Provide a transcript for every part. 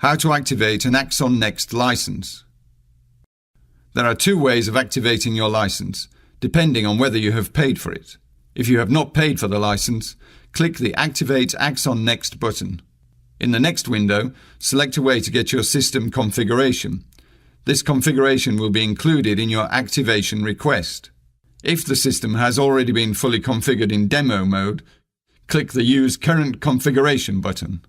How to activate an Axxon Next license. There are two ways of activating your license, depending on whether you have paid for it. If you have not paid for the license, click the Activate Axxon Next button. In the Next window, select a way to get your system configuration. This configuration will be included in your activation request. If the system has already been fully configured in demo mode, click the Use Current Configuration button.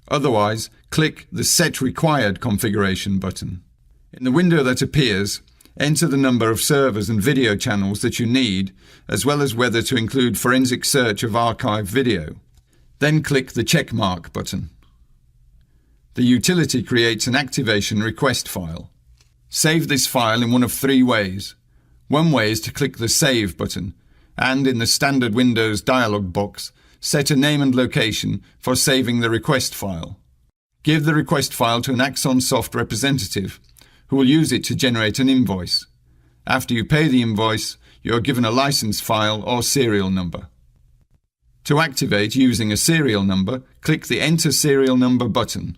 Otherwise, click the Set Required Configuration button. In the window that appears, enter the number of servers and video channels that you need, as well as whether to include forensic search of archived video. Then click the Checkmark button. The utility creates an activation request file. Save this file in one of three ways. One way is to click the Save button, and in the standard Windows dialog box, set a name and location for saving the request file. Give the request file to an Axxon Soft representative, who will use it to generate an invoice. After you pay the invoice, you are given a license file or serial number. To activate using a serial number, click the Enter Serial Number button.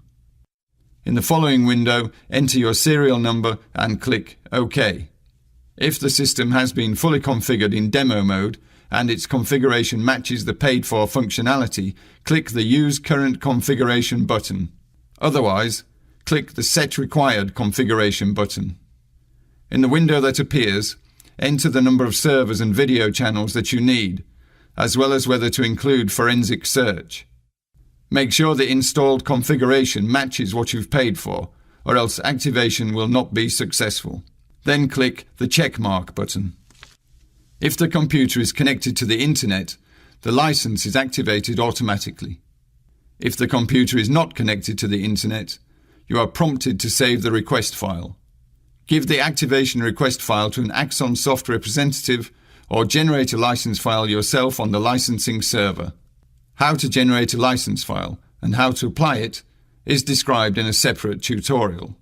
In the following window, enter your serial number and click OK. If the system has been fully configured in demo mode and its configuration matches the paid-for functionality, click the Use Current Configuration button. Otherwise, click the Set Required Configuration button. In the window that appears, enter the number of servers and video channels that you need, as well as whether to include forensic search. Make sure the installed configuration matches what you've paid for, or else activation will not be successful. Then click the Checkmark button. If the computer is connected to the Internet, the license is activated automatically. If the computer is not connected to the Internet, you are prompted to save the request file. Give the activation request file to an Axxon Soft representative or generate a license file yourself on the licensing server. How to generate a license file and how to apply it is described in a separate tutorial.